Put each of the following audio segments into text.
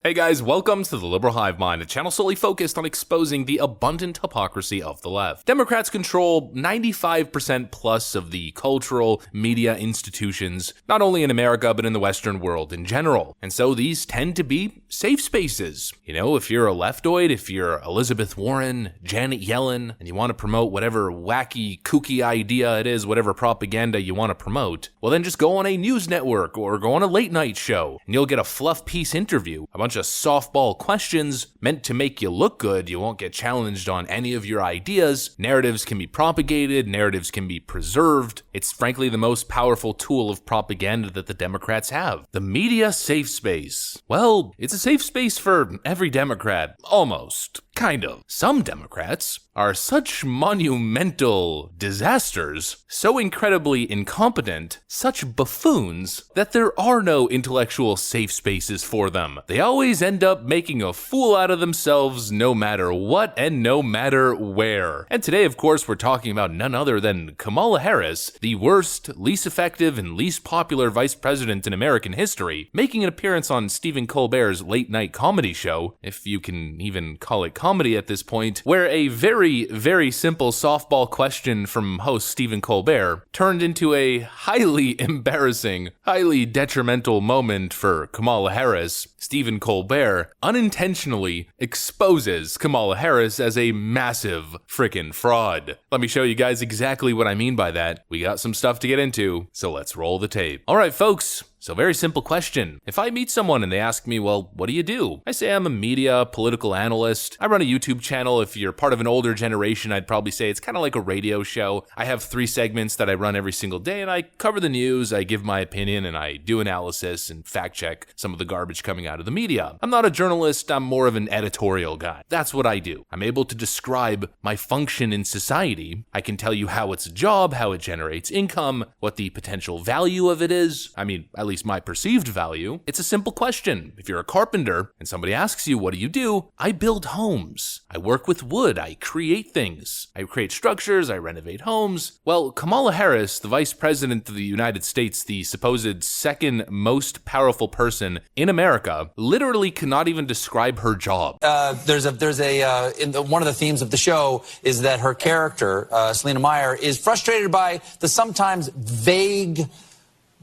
Hey guys, welcome to the Liberal Hive Mind, a channel solely focused on exposing the abundant hypocrisy of the left. Democrats control 95% plus of the cultural media institutions, not only in America, but in the Western world in general. And so these tend to be safe spaces. You know, if you're a leftoid, if you're Elizabeth Warren, Janet Yellen, and you want to promote whatever wacky, kooky idea it is, whatever propaganda you want to promote, well then just go on a news network or go on a late night show, and you'll get a fluff piece interview, a bunch of softball questions meant to make you look good. You won't get challenged on any of your ideas. Narratives can be propagated, narratives can be preserved. It's frankly the most powerful tool of propaganda that the Democrats have. The media safe space. Well, it's a safe space for every Democrat. Almost. Kind of. Some Democrats are such monumental disasters, so incredibly incompetent, such buffoons, that there are no intellectual safe spaces for them. They always end up making a fool out of themselves no matter what and no matter where. And today, of course, we're talking about none other than Kamala Harris, the worst, least effective, and least popular vice president in American history, making an appearance on Stephen Colbert's late night comedy show, if you can even call it comedy at this point, where a very, very simple softball question from host Stephen Colbert turned into a highly embarrassing, highly detrimental moment for Kamala Harris. Stephen Colbert unintentionally exposes Kamala Harris as a massive frickin' fraud. Let me show you guys exactly what I mean by that. We got some stuff to get into, so let's roll the tape. All right, folks. So very simple question. If I meet someone and they ask me, well, what do you do? I say I'm a media, political analyst. I run a YouTube channel. If you're part of an older generation, I'd probably say it's kind of like a radio show. I have 3 segments that I run every single day, and I cover the news, I give my opinion, and I do analysis and fact check some of the garbage coming out of the media. I'm not a journalist, I'm more of an editorial guy. That's what I do. I'm able to describe my function in society. I can tell you how it's a job, how it generates income, what the potential value of it is. I mean, at least my perceived value. It's a simple question. If you're a carpenter and somebody asks you, what do? I build homes. I work with wood. I create things. I create structures. I renovate homes. Well, Kamala Harris, the vice president of the United States, the supposed second most powerful person in America, literally cannot even describe her job. One of the themes of the show is that her character, Selena Meyer, is frustrated by the sometimes vague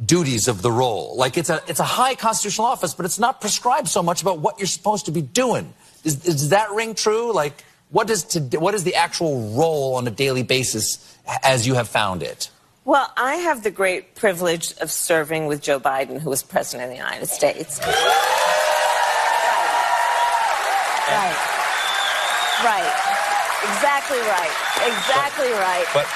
duties of the role. Like it's a high constitutional office, but it's not prescribed so much about what you're supposed to be doing. Does that ring true? Like what is the actual role on a daily basis as you have found it? Well, I have the great privilege of serving with Joe Biden, who was president of the United States. Right. Exactly right. But,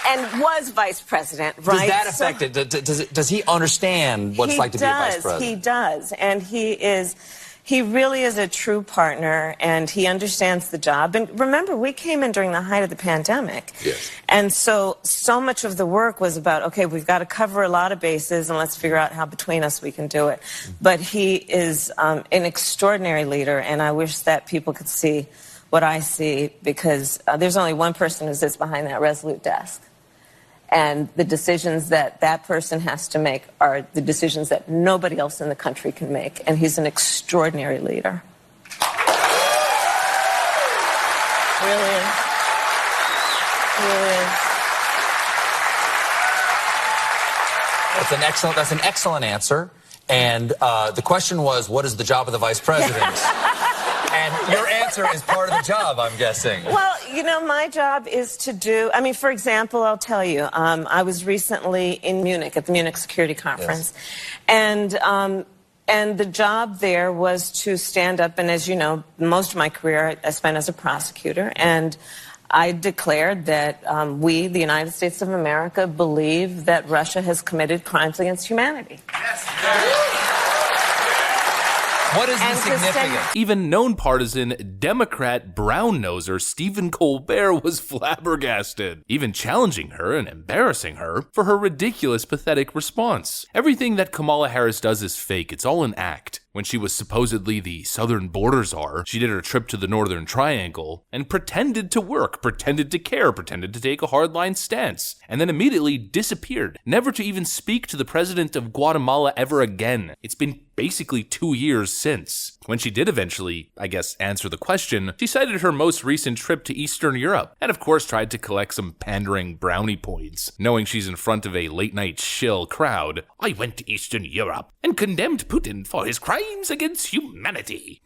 and was vice president, right? Does that affect it? Does he understand what it's like to be a vice president? He does, and he really is a true partner, and he understands the job. And remember, we came in during the height of the pandemic. Yes. And so much of the work was about, okay, we've got to cover a lot of bases, and let's figure out how between us we can do it. But he is an extraordinary leader, and I wish that people could see what I see, because there's only one person who sits behind that resolute desk. And the decisions that that person has to make are the decisions that nobody else in the country can make. And he's an extraordinary leader. Really is. Really is. That's an excellent answer. And the question was, what is the job of the vice president? And your answer is part of the job, I'm guessing. Well, you know, my job is to do, I mean, for example, I'll tell you, I was recently in Munich at the Munich Security Conference. Yes. And the job there was to stand up, and as you know, most of my career I spent as a prosecutor, and I declared that we, the United States of America, believe that Russia has committed crimes against humanity. Yes. What is the significance? Even known partisan Democrat brown-noser Stephen Colbert was flabbergasted, even challenging her and embarrassing her for her ridiculous, pathetic response. Everything that Kamala Harris does is fake. It's all an act. when she was supposedly the southern border czar. She did her trip to the Northern Triangle and pretended to work, pretended to care, pretended to take a hardline stance, and then immediately disappeared, never to even speak to the president of Guatemala ever again. It's been basically 2 years since. When she did eventually, I guess, answer the question, she cited her most recent trip to Eastern Europe, and of course tried to collect some pandering brownie points, knowing she's in front of a late-night shill crowd. I went to Eastern Europe and condemned Putin for his crimes against humanity.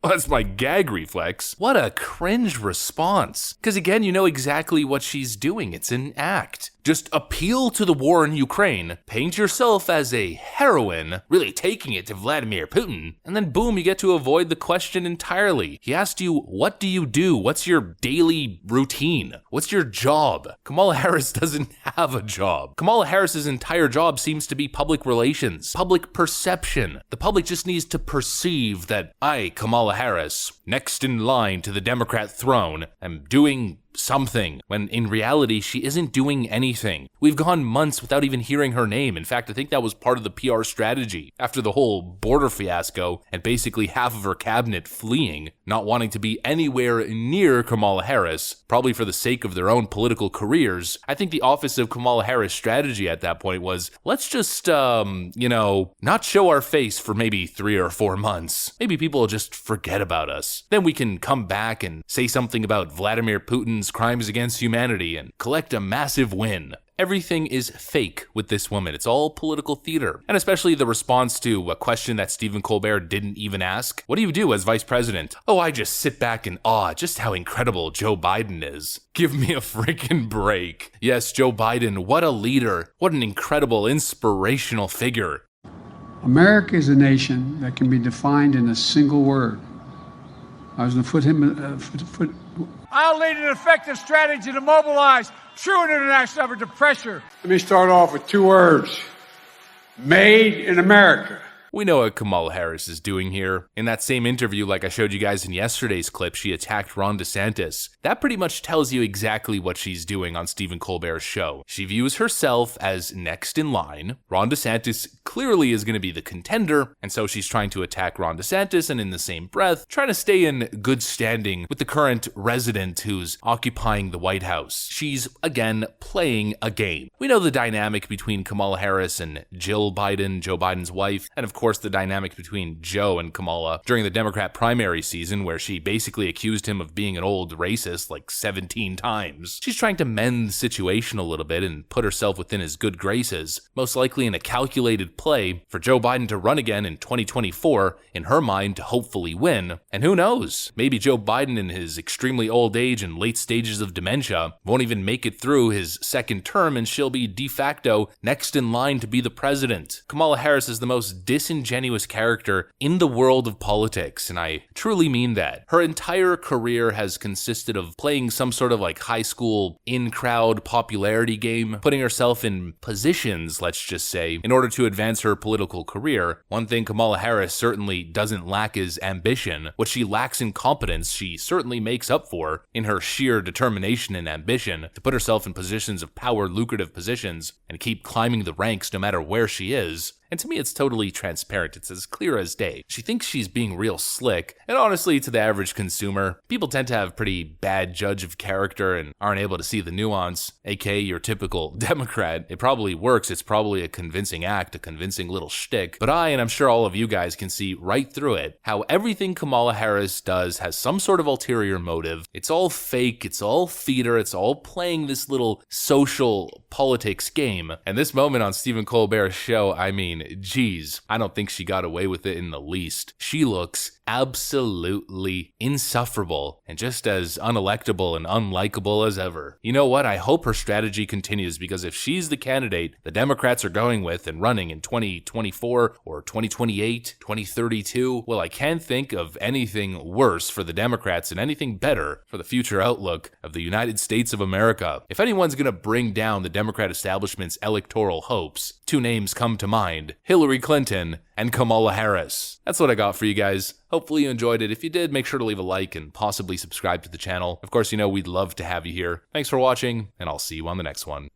That's my gag reflex. What a cringe response. Because again, you know exactly what she's doing. It's an act. Just appeal to the war in Ukraine, paint yourself as a heroine, really taking it to Vladimir Putin, and then boom, you get to avoid the question entirely. He asked you, what do you do? What's your daily routine? What's your job? Kamala Harris doesn't have a job. Kamala Harris's entire job seems to be public relations, public perception. The public just needs to perceive that I, Kamala Harris, next in line to the Democrat throne, am doing something, when in reality she isn't doing anything. We've gone months without even hearing her name. In fact, I think that was part of the PR strategy after the whole border fiasco and basically half of her cabinet fleeing, not wanting to be anywhere near Kamala Harris, probably for the sake of their own political careers. I think the office of Kamala Harris strategy at that point was, let's just, not show our face for maybe 3 or 4 months. Maybe people will just forget about us. Then we can come back and say something about Vladimir Putin's crimes against humanity and collect a massive win. Everything is fake with this woman. It's all political theater. And especially the response to a question that Stephen Colbert didn't even ask. What do you do as vice president? Oh, I just sit back and awe just how incredible Joe Biden is. Give me a freaking break. Yes, Joe Biden, what a leader. What an incredible, inspirational figure. America is a nation that can be defined in a single word. I was going to put I'll lead an effective strategy to mobilize true international effort to pressure. Let me start off with 2 words. Made in America. We know what Kamala Harris is doing here. In that same interview, like I showed you guys in yesterday's clip, she attacked Ron DeSantis. That pretty much tells you exactly what she's doing on Stephen Colbert's show. She views herself as next in line. Ron DeSantis clearly is going to be the contender, and so she's trying to attack Ron DeSantis and in the same breath, trying to stay in good standing with the current resident who's occupying the White House. She's, again, playing a game. We know the dynamic between Kamala Harris and Jill Biden, Joe Biden's wife, and of course the dynamic between Joe and Kamala during the Democrat primary season, where she basically accused him of being an old racist like 17 times. She's trying to mend the situation a little bit and put herself within his good graces, most likely in a calculated play for Joe Biden to run again in 2024, in her mind to hopefully win. And who knows, maybe Joe Biden in his extremely old age and late stages of dementia won't even make it through his second term and she'll be de facto next in line to be the president. Kamala Harris is the most disingenuous character in the world of politics, and I truly mean that. Her entire career has consisted of playing some sort of like high school in-crowd popularity game, putting herself in positions, let's just say, in order to advance her political career. One thing Kamala Harris certainly doesn't lack is ambition. What she lacks in competence, she certainly makes up for in her sheer determination and ambition to put herself in positions of power, lucrative positions, and keep climbing the ranks no matter where she is. And to me, it's totally transparent. It's as clear as day. She thinks she's being real slick. And honestly, to the average consumer, people tend to have pretty bad judge of character and aren't able to see the nuance, aka your typical Democrat. It probably works. It's probably a convincing act, a convincing little shtick. But I, and I'm sure all of you guys can see right through it, how everything Kamala Harris does has some sort of ulterior motive. It's all fake. It's all theater. It's all playing this little social politics game. And this moment on Stephen Colbert's show, I mean, geez, I don't think she got away with it in the least. She looks absolutely insufferable and just as unelectable and unlikable as ever. You know what? I hope her strategy continues, because if she's the candidate the Democrats are going with and running in 2024 or 2028, 2032, well, I can't think of anything worse for the Democrats and anything better for the future outlook of the United States of America. If anyone's gonna bring down the Democrat establishment's electoral hopes, 2 names come to mind: Hillary Clinton and Kamala Harris. That's what I got for you guys. Hopefully you enjoyed it. If you did, make sure to leave a like and possibly subscribe to the channel. Of course, you know we'd love to have you here. Thanks for watching, and I'll see you on the next one.